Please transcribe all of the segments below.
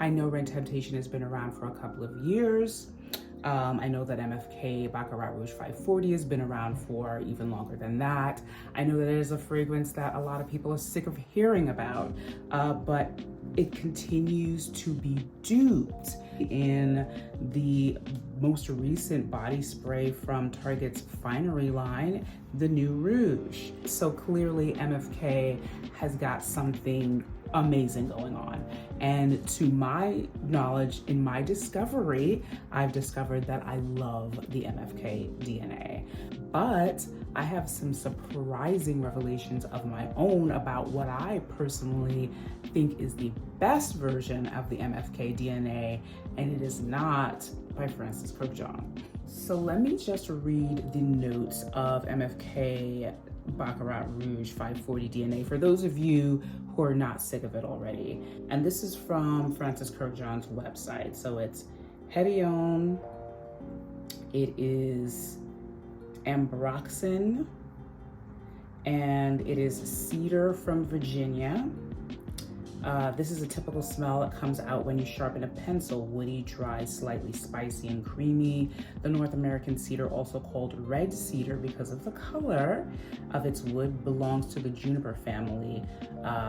I know Red Temptation has been around for a couple of years. I know that MFK Baccarat Rouge 540 has been around for even longer than that. I know that it is a fragrance that a lot of people are sick of hearing about, but it continues to be duped in the most recent body spray from Target's Finery line, the new Rouge. So clearly MFK has got something amazing going on. And to my knowledge, in my discovery, I've discovered that I love the MFK DNA. But I have some surprising revelations of my own about what I personally think is the best version of the MFK DNA, and it is not by Francis Kurkdjian. So let me just read the notes of MFK Baccarat Rouge 540 DNA for those of you who are not sick of it already. And this is from Francis Kurkdjian's website. So it's Hedione, it is Ambroxan, and it is cedar from Virginia. This is a typical smell that comes out when you sharpen a pencil: woody, dry, slightly spicy and creamy. The North American cedar, also called red cedar because of the color of its wood, belongs to the juniper family.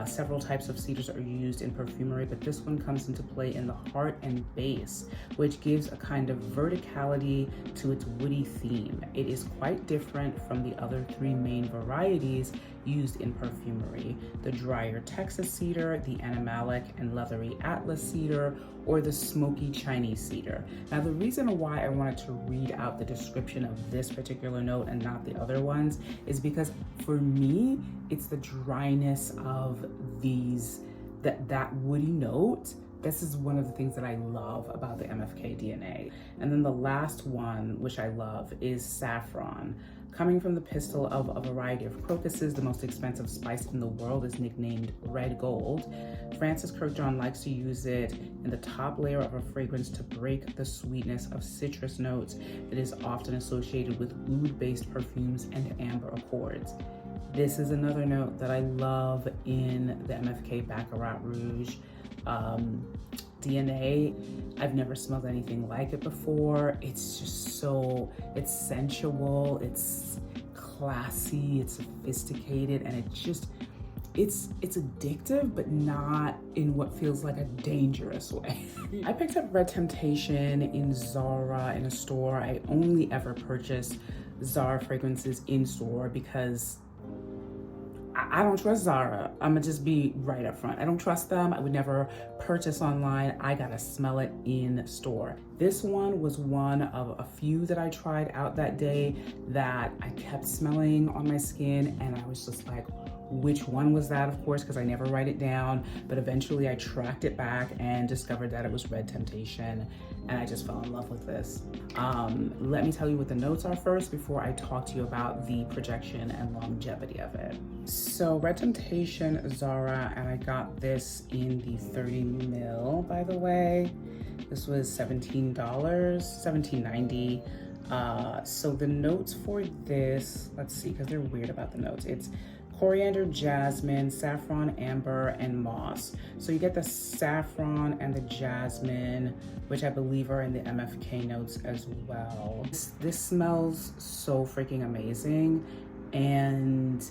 Several types of cedars are used in perfumery, but this one comes into play in the heart and base, which gives a kind of verticality to its woody theme. It is quite different from the other three main varieties used in perfumery: the drier Texas cedar, the animalic and leathery Atlas cedar, or the smoky Chinese cedar. Now, the reason why I wanted to read out the description of this particular note and not the other ones is because for me, it's the dryness of that woody note. This is one of the things that I love about the MFK DNA. And then the last one, which I love, is saffron. Coming from the pistil of a variety of crocuses, the most expensive spice in the world is nicknamed red gold. Francis Kurkdjian likes to use it in the top layer of a fragrance to break the sweetness of citrus notes that is often associated with oud-based perfumes and amber accords. This is another note that I love in the MFK Baccarat Rouge DNA. I've never smelled anything like it before. It's just it's sensual, it's classy, it's sophisticated, and it's addictive, but not in what feels like a dangerous way. I picked up Red Temptation in Zara in a store. I only ever purchase Zara fragrances in store because I don't trust Zara. I'm gonna just be right up front. I don't trust them. I would never purchase online. I gotta smell it in store. This one was one of a few that I tried out that day that I kept smelling on my skin, and I was just like, which one was that, of course, because I never write it down, but eventually I tracked it back and discovered that it was Red Temptation, and I just fell in love with this. Let me tell you what the notes are first before I talk to you about the projection and longevity of it. So Red Temptation, Zara, and I got this in the 30 ml, by the way. This was $17, $17.90. So the notes for this, let's see, because they're weird about the notes. It's coriander, jasmine, saffron, amber, and moss. So you get the saffron and the jasmine, which I believe are in the MFK notes as well. This smells so freaking amazing. And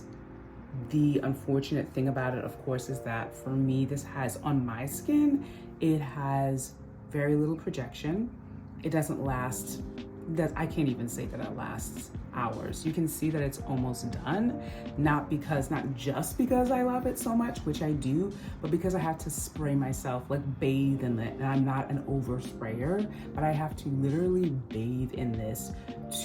the unfortunate thing about it, of course, is that for me, this has, on my skin, it has very little projection. It doesn't last, I can't even say that it lasts hours. You can see that it's almost done, not just because I love it so much, which I do, but because I have to spray myself, like bathe in it. And I'm not an oversprayer, but I have to literally bathe in this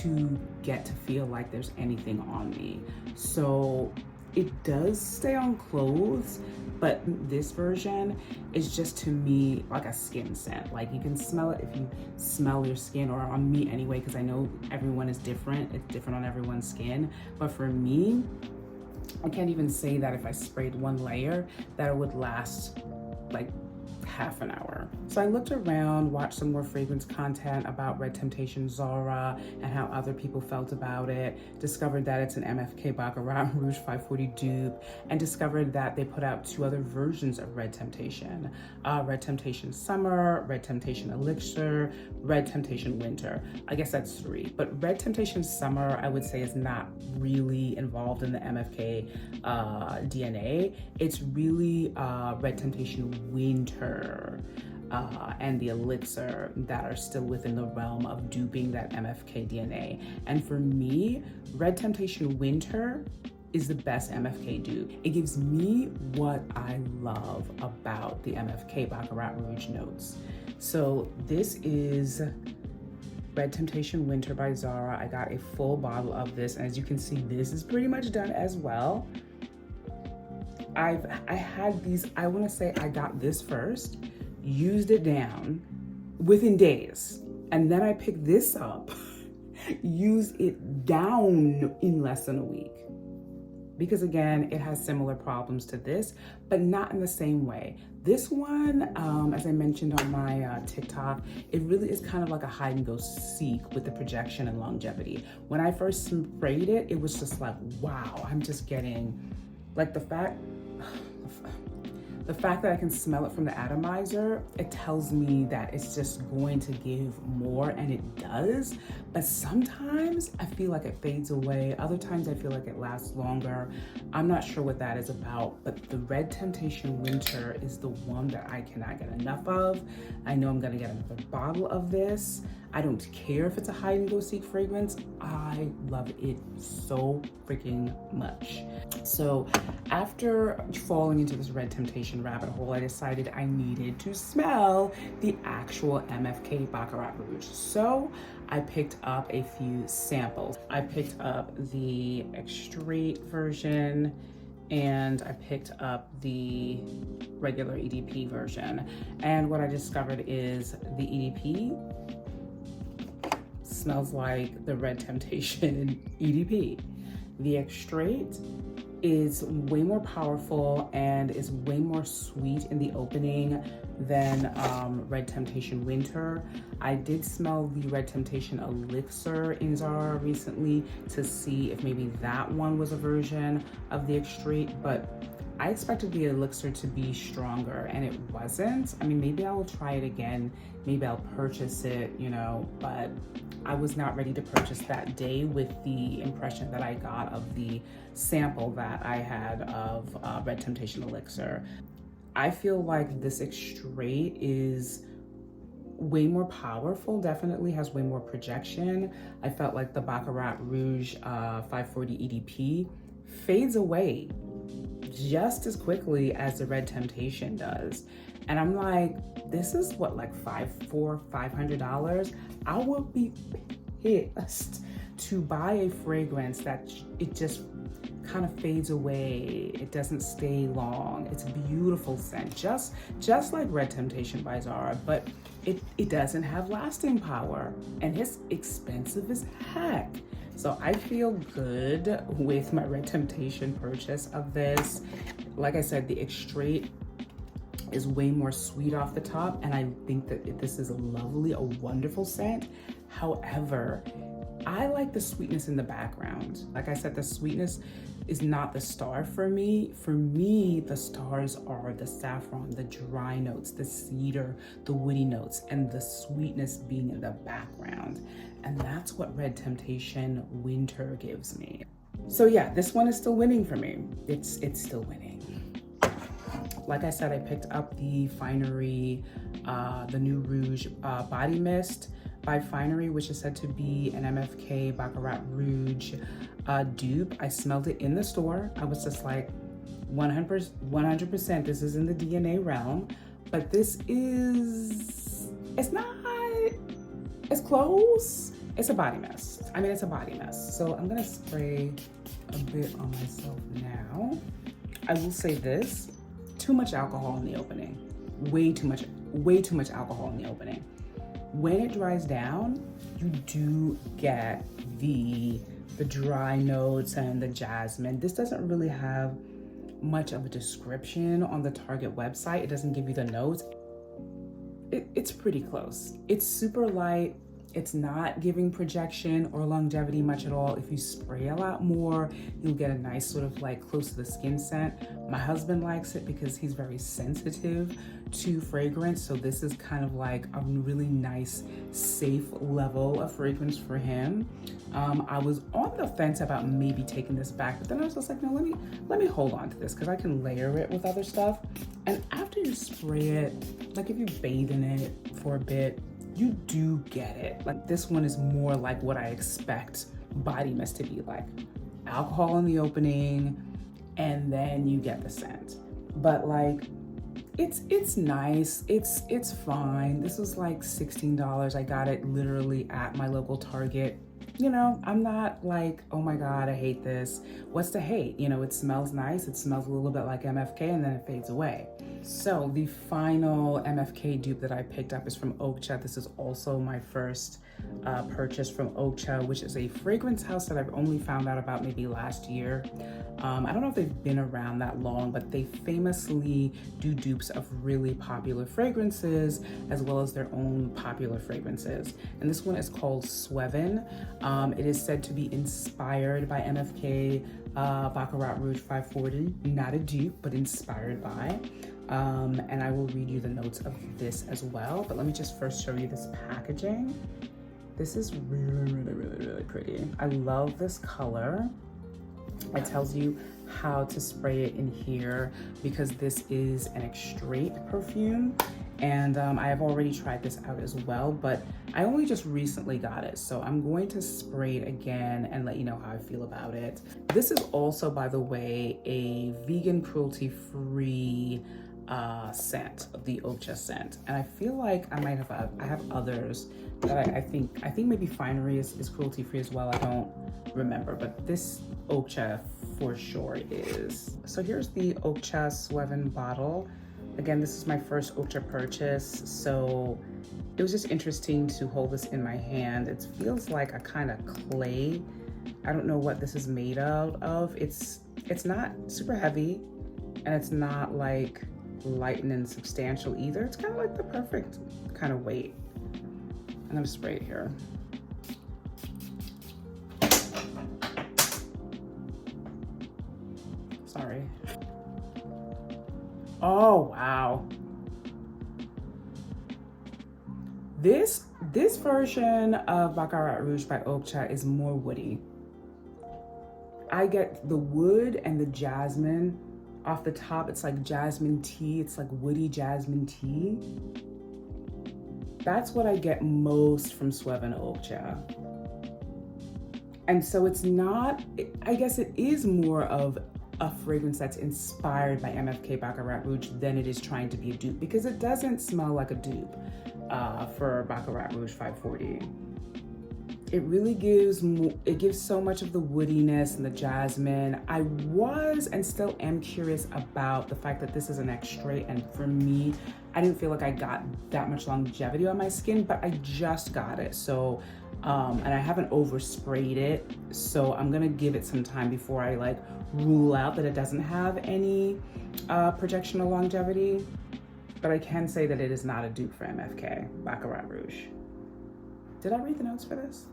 to get to feel like there's anything on me. So it does stay on clothes, but this version is just, to me, like a skin scent. Like, you can smell it if you smell your skin, or on me anyway, because I know everyone is different. It's different on everyone's skin. But for me, I can't even say that if I sprayed one layer that it would last like half an hour. So I looked around, watched some more fragrance content about Red Temptation Zara and how other people felt about it, discovered that it's an MFK Baccarat Rouge 540 dupe, and discovered that they put out 2 other versions of Red Temptation. Red Temptation Summer, Red Temptation Elixir, Red Temptation Winter. I guess that's 3. But Red Temptation Summer, I would say, is not really involved in the MFK DNA. It's really Red Temptation Winter and the Elixir that are still within the realm of duping that MFK DNA. And for me, Red Temptation Winter is the best MFK dupe. It gives me what I love about the MFK Baccarat Rouge notes. So this is Red Temptation Winter by Zara. I got a full bottle of this, and as you can see, this is pretty much done as well. I had these, I want to say I got this first, used it down within days, and then I picked this up, used it down in less than a week. Because again, it has similar problems to this, but not in the same way. This one, as I mentioned on my TikTok, it really is kind of like a hide and go seek with the projection and longevity. When I first sprayed it, it was just like, wow, I'm just getting, like the fact that I can smell it from the atomizer, it tells me that it's just going to give more, and it does. But sometimes I feel like it fades away. Other times I feel like it lasts longer. I'm not sure what that is about, but the Red Temptation Winter is the one that I cannot get enough of. I know I'm gonna get another bottle of this. I don't care if it's a hide and go seek fragrance. I love it so freaking much. So after falling into this Red Temptation rabbit hole, I decided I needed to smell the actual MFK Baccarat Rouge. So I picked up a few samples. I picked up the Extrait version, and I picked up the regular EDP version. And what I discovered is the EDP smells like the Red Temptation EDP. The Extrait is way more powerful and is way more sweet in the opening than Red Temptation Winter. I did smell the Red Temptation Elixir in Zara recently to see if maybe that one was a version of the Extrait, but I expected the Elixir to be stronger and it wasn't. I mean, maybe I will try it again. Maybe I'll purchase it, you know, but I was not ready to purchase that day with the impression that I got of the sample that I had of Red Temptation Elixir. I feel like this Extrait is way more powerful, definitely has way more projection. I felt like the Baccarat Rouge 540 EDP fades away just as quickly as the Red Temptation does. And I'm like, this is what, like $500? I would be pissed to buy a fragrance that it just kind of fades away. It doesn't stay long. It's a beautiful scent, just like Red Temptation by Zara, but it doesn't have lasting power, and it's expensive as heck. So I feel good with my Red Temptation purchase of this. Like I said, the Extrait is way more sweet off the top, and I think that this is a wonderful scent. However, I like the sweetness in the background. Like I said, the sweetness is not the star for me. For me, the stars are the saffron, the dry notes, the cedar, the woody notes, and the sweetness being in the background. And that's what Red Temptation Winter gives me. So yeah, this one is still winning for me. It's still winning. Like I said, I picked up the Finery, the new Rouge Body Mist by Finery, which is said to be an MFK Baccarat Rouge dupe. I smelled it in the store. I was just like, 100%, this is in the DNA realm, but this is, it's not, it's close. It's a body mist. I mean, it's a body mist. So I'm gonna spray a bit on myself now. I will say this, too much alcohol in the opening. Way too much alcohol in the opening. When it dries down, you do get the dry notes and the jasmine. This doesn't really have much of a description on the Target website. It doesn't give you the notes. it's pretty close. It's super light. It's not giving projection or longevity much at all. If you spray a lot more, you'll get a nice sort of like close to the skin scent. My husband likes it because he's very sensitive to fragrance. So this is kind of like a really nice, safe level of fragrance for him. I was on the fence about maybe taking this back, but then I was just like, no, let me hold on to this because I can layer it with other stuff. And after you spray it, like if you bathe in it for a bit, you do get it. Like this one is more like what I expect body mist to be like. Alcohol in the opening, and then you get the scent. But like, it's nice, it's fine. This was like $16. I got it literally at my local Target. You know, I'm not like, oh my God, I hate this. What's to hate? You know, it smells nice. It smells a little bit like MFK and then it fades away. So the final MFK dupe that I picked up is from Oakcha. This is also my first purchase from Oakcha, which is a fragrance house that I've only found out about maybe last year. I don't know if they've been around that long, but they famously do dupes of really popular fragrances as well as their own popular fragrances. And this one is called Sweven. It is said to be inspired by MFK Baccarat Rouge 540, not a dupe, but inspired by. And I will read you the notes of this as well, but let me just first show you this packaging. This is really pretty. I love this color. It tells you how to spray it in here because this is an Extrait perfume. And I have already tried this out as well, but I only just recently got it. So I'm going to spray it again and let you know how I feel about it. This is also, by the way, a vegan cruelty-free scent of the Oakcha scent. And I feel like I have others that I think maybe Finery is cruelty-free as well. I don't remember, but this Oakcha for sure is. So here's the Oakcha Sweven bottle. Again, this is my first Oakcha purchase, so it was just interesting to hold this in my hand. It feels like a kind of clay. I don't know what this is made out of. It's not super heavy, and it's not like light and substantial either. It's kind of like the perfect kind of weight. I'm gonna spray it here. Sorry. Oh, wow. This version of Baccarat Rouge by Oakcha is more woody. I get the wood and the jasmine off the top. It's like jasmine tea. It's like woody jasmine tea. That's what I get most from Sweven Oakcha. And so it's not, I guess it is more of a fragrance that's inspired by MFK Baccarat Rouge than it is trying to be a dupe, because it doesn't smell like a dupe for Baccarat Rouge 540. It really gives so much of the woodiness and the jasmine. I was and still am curious about the fact that this is an Extrait, and for me, I didn't feel like I got that much longevity on my skin, but I just got it. So, and I haven't oversprayed it, so I'm gonna give it some time before I like rule out that it doesn't have any projection or longevity. But I can say that it is not a dupe for MFK Baccarat Rouge. Did I read the notes for this?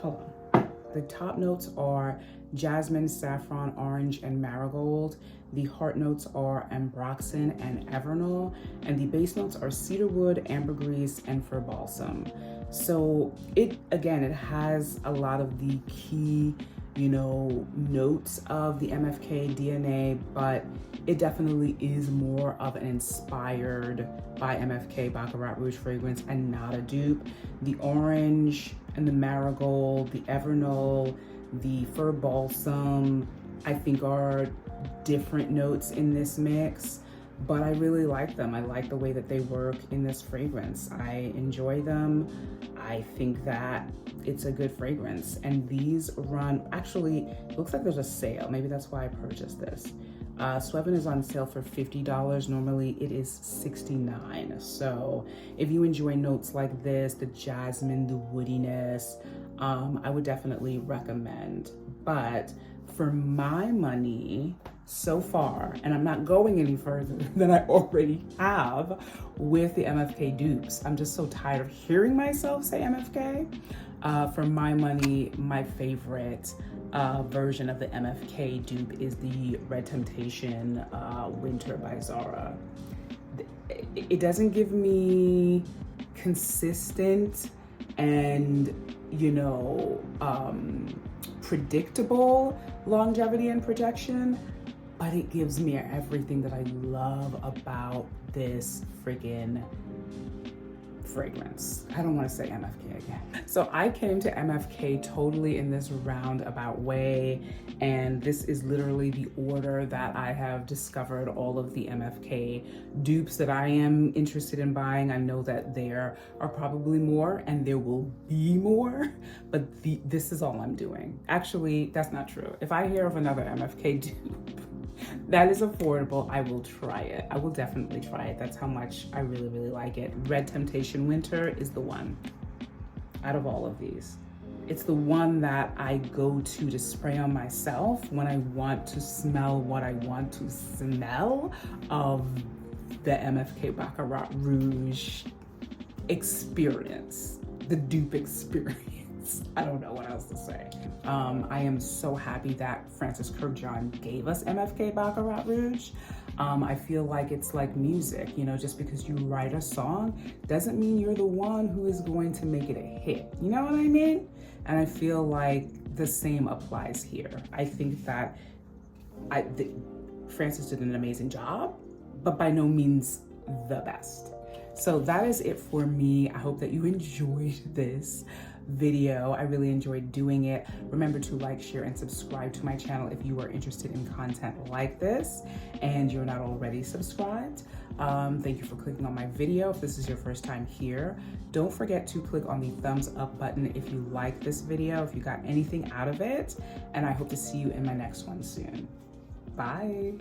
Hold on. The top notes are jasmine, saffron, orange, and marigold. The heart notes are ambroxan and evernal. And the base notes are cedarwood, ambergris, and fir balsam. So it has a lot of the key, notes of the MFK DNA, but it definitely is more of an inspired by MFK Baccarat Rouge fragrance and not a dupe. The orange and the marigold, the evernal, the fir balsam, I think are different notes in this mix, but I really like them. I like the way that they work in this fragrance. I enjoy them. I think that it's a good fragrance. And these run, actually, it looks like there's a sale. Maybe that's why I purchased this. Sweven is on sale for $50. Normally it is $69. So if you enjoy notes like this, the jasmine, the woodiness, I would definitely recommend. But for my money, so far, and I'm not going any further than I already have with the MFK dupes. I'm just so tired of hearing myself say MFK. For my money, my favorite version of the MFK dupe is the Red Temptation Winter by Zara. It doesn't give me consistent and, you know, predictable longevity and protection, but it gives me everything that I love about this friggin' fragrance. I don't want to say MFK again. So I came to MFK totally in this roundabout way, and this is literally the order that I have discovered all of the MFK dupes that I am interested in buying. I know that there are probably more and there will be more, but this is all I'm doing. Actually, that's not true. If I hear of another MFK dupe that is affordable, I will try it. I will definitely try it. That's how much I really, really like it. Red Temptation Winter is the one out of all of these. It's the one that I go to spray on myself when I want to smell what I want to smell of the MFK Baccarat Rouge experience, the dupe experience. I don't know what else to say. I am so happy that Francis Kurkdjian gave us MFK Baccarat Rouge. I feel like it's like music, you know, just because you write a song doesn't mean you're the one who is going to make it a hit. You know what I mean? And I feel like the same applies here. I think that Francis did an amazing job, but by no means the best. So that is it for me. I hope that you enjoyed this video. I really enjoyed doing it. Remember to like, share, and subscribe to my channel if you are interested in content like this and you're not already subscribed. Thank you for clicking on my video. If this is your first time here, don't forget to click on the thumbs up button if you like this video, if you got anything out of it, and I hope to see you in my next one soon. Bye.